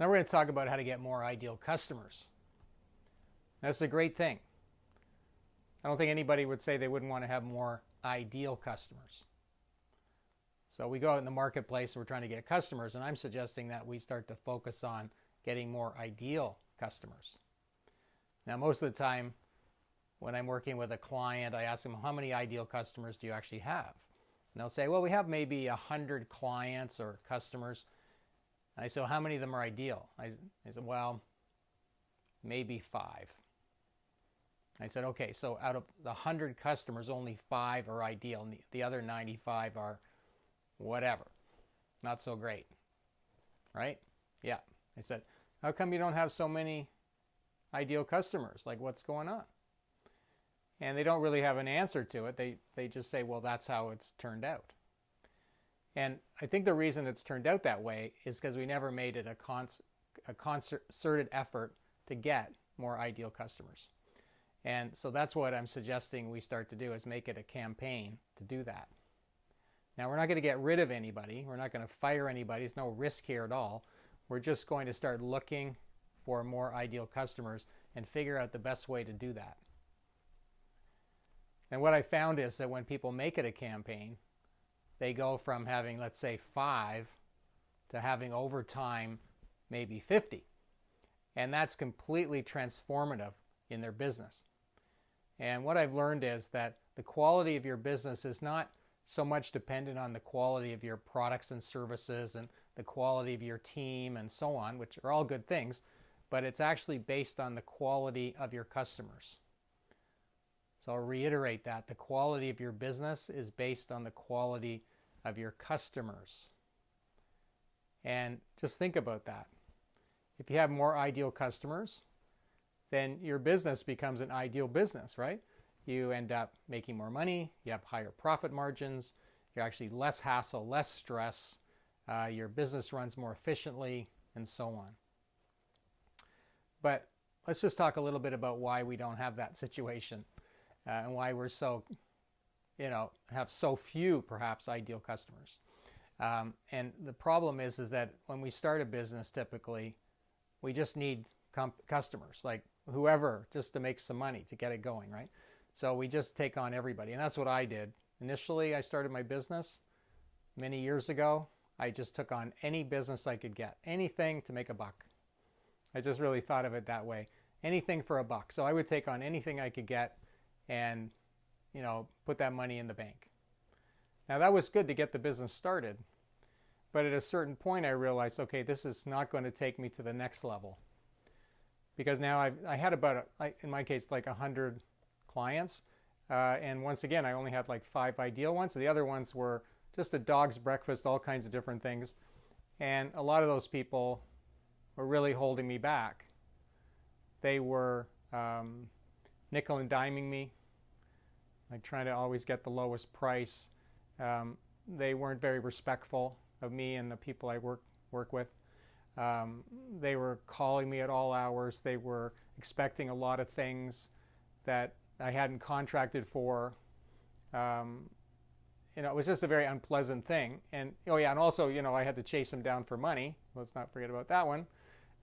Now we're going to talk about how to get more ideal customers. That's a great thing. I don't think anybody would say they wouldn't want to have more ideal customers. So we go out in the marketplace and we're trying to get customers, and I'm suggesting that we start to focus on getting more ideal customers. Now, most of the time when I'm working with a client, I ask them, how many ideal customers do you actually have? And they'll say, well, we have maybe 100 clients or customers. And I say, well, how many of them are ideal? I said, well, maybe 5. I said, okay, so out of the 100 customers, only 5 are ideal, and the other 95 are whatever, not so great, right? Yeah. I said, how come you don't have so many ideal customers? Like, what's going on? And they don't really have an answer to it. They just say, well, that's how it's turned out. And I think the reason it's turned out that way is because we never made it a concerted effort to get more ideal customers. And so that's what I'm suggesting we start to do, is make it a campaign to do that. Now, we're not going to get rid of anybody. We're not going to fire anybody. There's no risk here at all. We're just going to start looking for more ideal customers and figure out the best way to do that. And what I found is that when people make it a campaign, they go from having, let's say, 5 to having over time maybe 50. And that's completely transformative in their business. And what I've learned is that the quality of your business is not so much dependent on the quality of your products and services and the quality of your team and so on, which are all good things, but it's actually based on the quality of your customers. So I'll reiterate that. The quality of your business is based on the quality of your customers. And just think about that. If you have more ideal customers, then your business becomes an ideal business, right? You end up making more money, you have higher profit margins, you're actually less hassle, less stress, your business runs more efficiently, and so on. But let's just talk a little bit about why we don't have that situation and why we're so, have so few perhaps ideal customers. And the problem is that when we start a business, typically, we just need customers, like whoever, just to make some money, to get it going, right? So we just take on everybody. And that's what I did. Initially, I started my business many years ago. I just took on any business I could get, anything to make a buck. I just really thought of it that way. Anything for a buck. So I would take on anything I could get and, put that money in the bank. Now that was good to get the business started. But at a certain point, I realized, okay, this is not going to take me to the next level. Because now I had about, in my case, like 100 clients. And once again, I only had like 5 ideal ones. So the other ones were just a dog's breakfast, all kinds of different things. And a lot of those people were really holding me back. They were nickel and diming me, like trying to always get the lowest price. They weren't very respectful of me and the people I work with. They were calling me at all hours. They were expecting a lot of things that I hadn't contracted for. It was just a very unpleasant thing. And and also, I had to chase them down for money. Let's not forget about that one,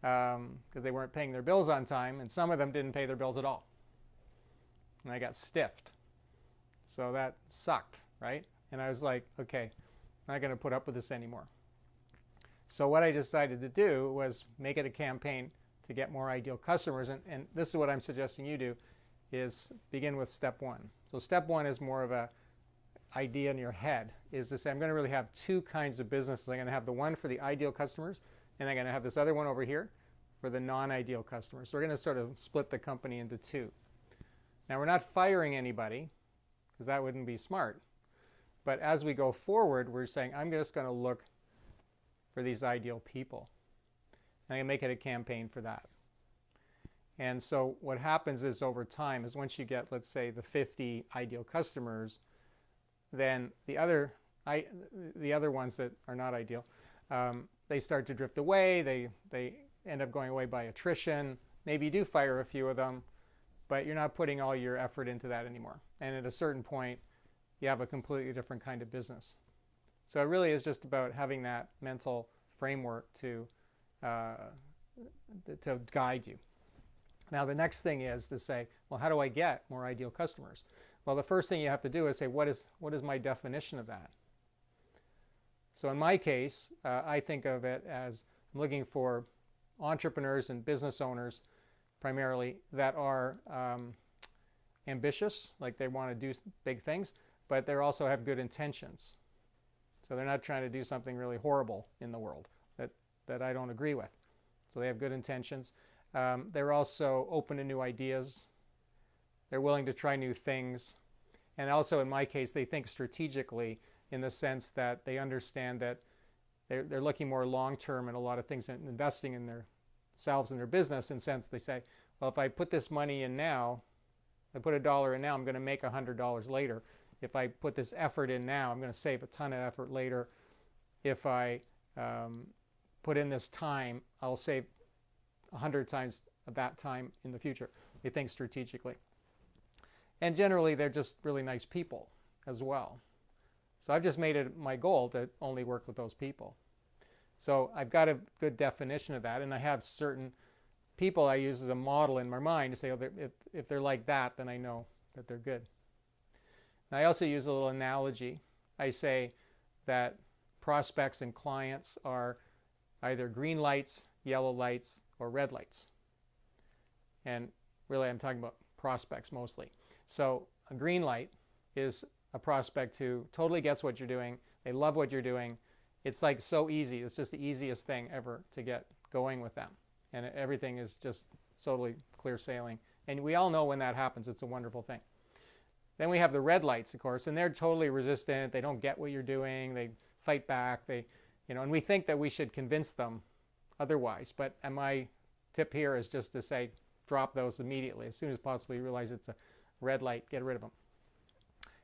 because they weren't paying their bills on time, and some of them didn't pay their bills at all. And I got stiffed. So that sucked, right? And I was like, okay, I'm not going to put up with this anymore. So what I decided to do was make it a campaign to get more ideal customers. And this is what I'm suggesting you do, is begin with step 1. So step 1 is more of a idea in your head, is to say, I'm going to really have 2 kinds of businesses. I'm going to have the one for the ideal customers, and I'm going to have this other one over here for the non-ideal customers. So we're going to sort of split the company into 2. Now, we're not firing anybody, because that wouldn't be smart. But as we go forward, we're saying, I'm just going to look for these ideal people. And I'm going to make it a campaign for that. And so what happens is, over time, is once you get, let's say, the 50 ideal customers, then the other ones that are not ideal, they start to drift away. They end up going away by attrition. Maybe you do fire a few of them, but you're not putting all your effort into that anymore. And at a certain point, you have a completely different kind of business. So it really is just about having that mental framework to to guide you. Now, the next thing is to say, well, how do I get more ideal customers? Well, the first thing you have to do is say, what is my definition of that? So in my case, I think of it as I'm looking for entrepreneurs and business owners primarily that are ambitious, like they want to do big things, but they also have good intentions. So they're not trying to do something really horrible in the world that I don't agree with. So they have good intentions. They're also open to new ideas. They're willing to try new things. And also, in my case, they think strategically in the sense that they understand that they're looking more long-term in a lot of things and investing in themselves and their business, in the sense they say, well, if I put this money in now, I put $1 in now, I'm going to make $100 later. If I put this effort in now, I'm going to save a ton of effort later. If I put in this time, I'll save 100 times of that time in the future. They think strategically. And generally, they're just really nice people as well. So I've just made it my goal to only work with those people. So I've got a good definition of that, and I have certain people I use as a model in my mind to say, oh, if they're like that, then I know that they're good. And I also use a little analogy. I say that prospects and clients are either green lights, yellow lights, or red lights. And really, I'm talking about prospects mostly. So a green light is a prospect who totally gets what you're doing. They love what you're doing. It's like so easy. It's just the easiest thing ever to get going with them. And everything is just totally clear sailing. And we all know when that happens, it's a wonderful thing. Then we have the red lights, of course, and they're totally resistant. They don't get what you're doing. They fight back. And we think that we should convince them otherwise. But my tip here is just to say, drop those immediately. As soon as possible, you realize it's a red light, get rid of them.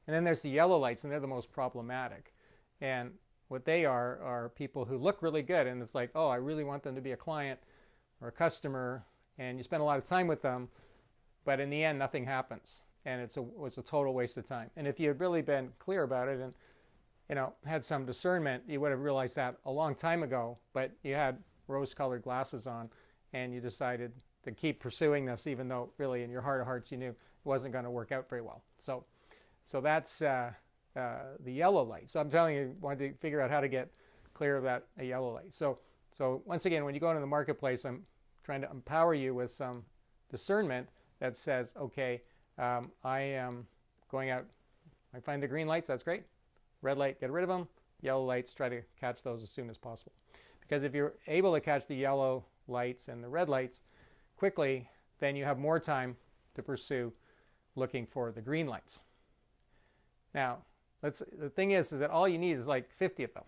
And then there's the yellow lights, and they're the most problematic. And what they are people who look really good, and it's like, oh, I really want them to be a client or a customer, and you spend a lot of time with them, but in the end, nothing happens, and it was a total waste of time. And if you had really been clear about it and had some discernment, you would have realized that a long time ago, but you had rose-colored glasses on, and you decided to keep pursuing this, even though really in your heart of hearts you knew it wasn't going to work out very well. So that's the yellow light. So I'm telling you, I wanted to figure out how to get clear of that a yellow light. So once again, when you go into the marketplace, I'm trying to empower you with some discernment that says, okay, I am going out, I find the green lights, that's great. Red light, get rid of them. Yellow lights, try to catch those as soon as possible. Because if you're able to catch the yellow lights and the red lights quickly, then you have more time to pursue looking for the green lights. Now, the thing is that all you need is like 50 of them.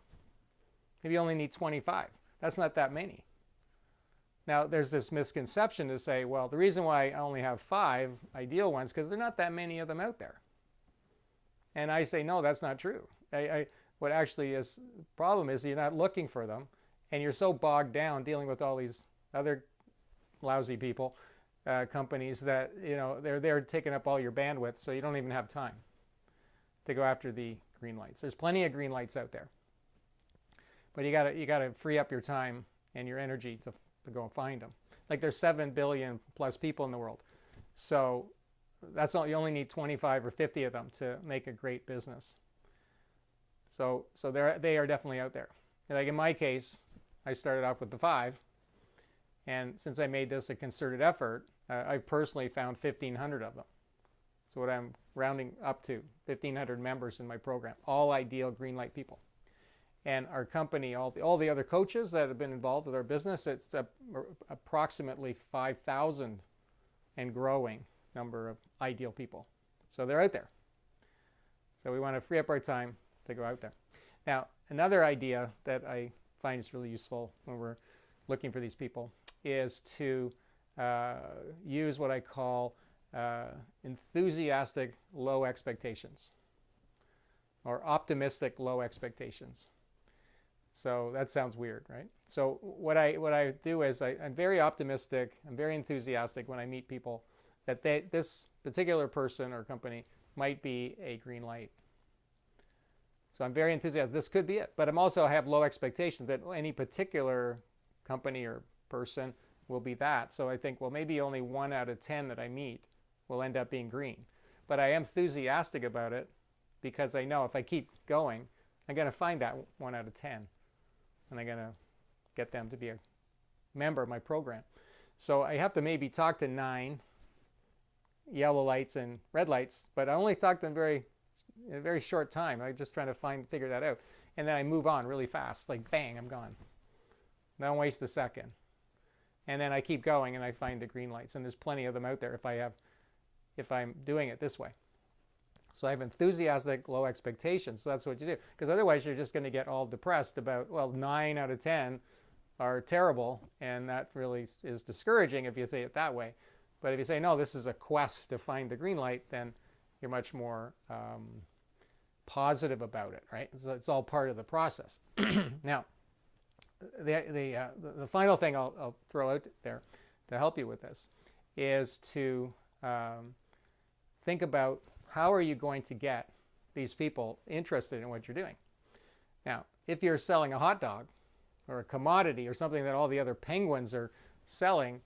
Maybe you only need 25. That's not that many. Now, there's this misconception to say, well, the reason why I only have 5 ideal ones is because there are not that many of them out there. And I say, no, that's not true. What actually is the problem is you're not looking for them, and you're so bogged down dealing with all these other lousy people, companies, that they're taking up all your bandwidth, so you don't even have time to go after the green lights. There's plenty of green lights out there, but you gotta free up your time and your energy to go and find them. Like there's 7 billion plus people in the world, so that's all. You only need 25 or 50 of them to make a great business. So they are definitely out there. Like in my case, I started off with the 5, and since I made this a concerted effort, I've personally found 1,500 of them. So what I'm rounding up to, 1,500 members in my program, all ideal green light people. And our company, all the other coaches that have been involved with our business, it's approximately 5,000 and growing number of ideal people. So they're out there. So we want to free up our time to go out there. Now, another idea that I find is really useful when we're looking for these people is to use what I call enthusiastic low expectations, or optimistic low expectations. So that sounds weird, right? So what I do is I'm very optimistic, I'm very enthusiastic when I meet people that this particular person or company might be a green light. So I'm very enthusiastic. This could be it. But I have low expectations that any particular company or person will be that. So I think, well, maybe only 1 out of 10 that I meet will end up being green. But I am enthusiastic about it because I know if I keep going, I'm going to find that 1 out of 10. And I'm going to get them to be a member of my program. So I have to maybe talk to 9 yellow lights and red lights, but I only talk to them in a very short time. I'm just trying to figure that out. And then I move on really fast, like bang, I'm gone. Don't waste a second. And then I keep going and I find the green lights. And there's plenty of them out there if I'm doing it this way. So I have enthusiastic, low expectations. So that's what you do. Because otherwise you're just going to get all depressed about, well, 9 out of 10 are terrible. And that really is discouraging if you say it that way. But if you say, no, this is a quest to find the green light, then you're much more positive about it, right? So it's all part of the process. Now, the final thing I'll throw out there to help you with this is to think about how are you going to get these people interested in what you're doing. Now, if you're selling a hot dog or a commodity or something that all the other penguins are selling,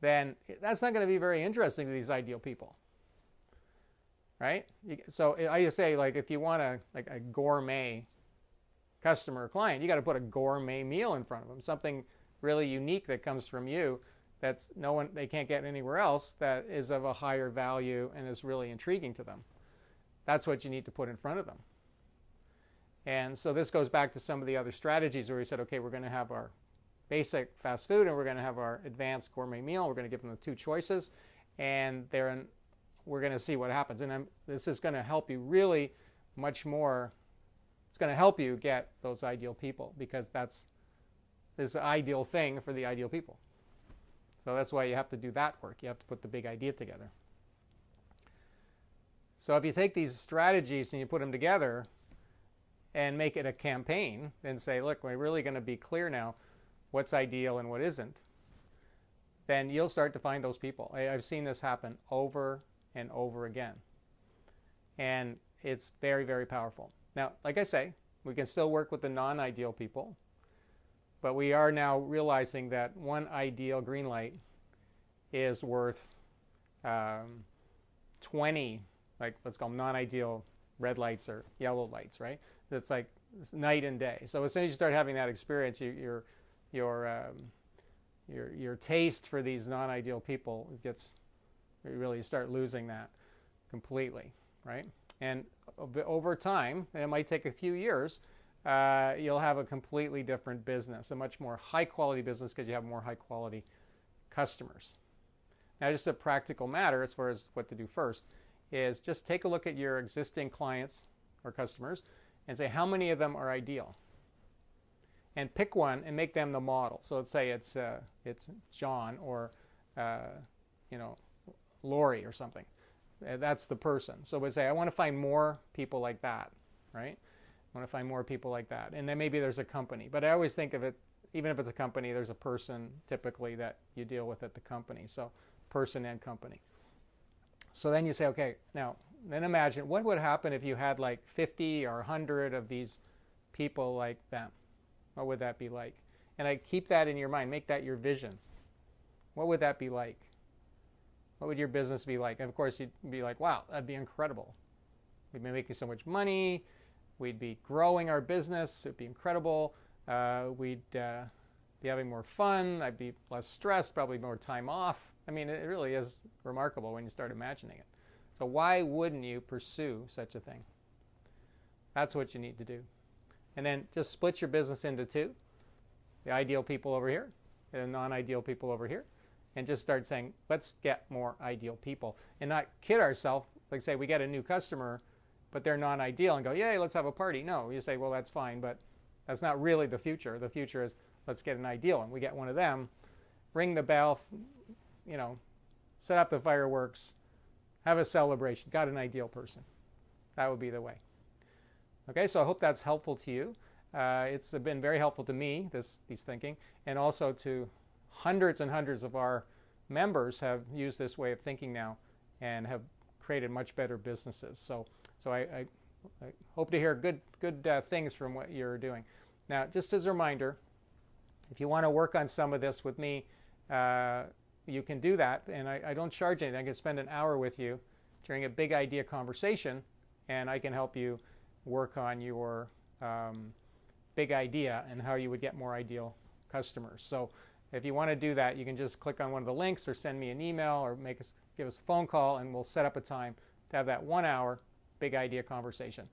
then that's not going to be very interesting to these ideal people, right? So I just say, like, if you want a gourmet customer or client, you got to put a gourmet meal in front of them, something really unique that comes from you that's they can't get anywhere else, that is of a higher value and is really intriguing to them. That's what you need to put in front of them. And so this goes back to some of the other strategies where we said, okay, we're going to have our basic fast food and we're going to have our advanced gourmet meal. We're going to give them the 2 choices, and we're going to see what happens. And this is going to help you really much more. It's going to help you get those ideal people, because this is the ideal thing for the ideal people. So that's why you have to do that work. You have to put the big idea together. So if you take these strategies and you put them together and make it a campaign and say, look, we're really going to be clear now what's ideal and what isn't, then you'll start to find those people. I've seen this happen over and over again. And it's very, very powerful. Now, like I say, we can still work with the non-ideal people, but we are now realizing that 1 ideal green light is worth 20, like, let's call them non-ideal red lights or yellow lights, right? That's like night and day. So as soon as you start having that experience, your taste for these non-ideal people you start losing that completely, right? And over time, and it might take a few years, you'll have a completely different business, a much more high-quality business, because you have more high-quality customers. Now, just a practical matter as far as what to do first is just take a look at your existing clients or customers and say, how many of them are ideal? And pick one and make them the model. So let's say it's John or Lori or something. That's the person. So we say, I want to find more people like that, right? I want to find more people like that. And then maybe there's a company. But I always think of it, even if it's a company, there's a person typically that you deal with at the company. So person and company. So then you say, okay, now then imagine what would happen if you had like 50 or 100 of these people like them. What would that be like? And I keep that in your mind. Make that your vision. What would that be like? What would your business be like? And of course, you'd be like, wow, that'd be incredible. We'd be making so much money. We'd be growing our business. It'd be incredible. We'd be having more fun. I'd be less stressed, probably more time off. I mean, it really is remarkable when you start imagining it. So why wouldn't you pursue such a thing? That's what you need to do. And then just split your business into 2. The ideal people over here, and the non-ideal people over here. And just start saying, let's get more ideal people. And not kid ourselves, like say we get a new customer, but they're non-ideal, and go, yay, let's have a party. No, you say, well, that's fine, but that's not really the future. The future is, let's get an ideal. And we get one of them, ring the bell, set up the fireworks, have a celebration, got an ideal person. That would be the way. Okay, so I hope that's helpful to you. It's been very helpful to me, these thinking, and also to hundreds and hundreds of our members have used this way of thinking now and have created much better businesses. So I hope to hear good things from what you're doing. Now, just as a reminder, if you want to work on some of this with me, you can do that. And I don't charge anything. I can spend an hour with you during a big idea conversation, and I can help you work on your big idea and how you would get more ideal customers. So if you want to do that, you can just click on one of the links or send me an email or give us a phone call, and we'll set up a time to have that 1 hour big idea conversation.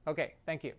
Okay, thank you.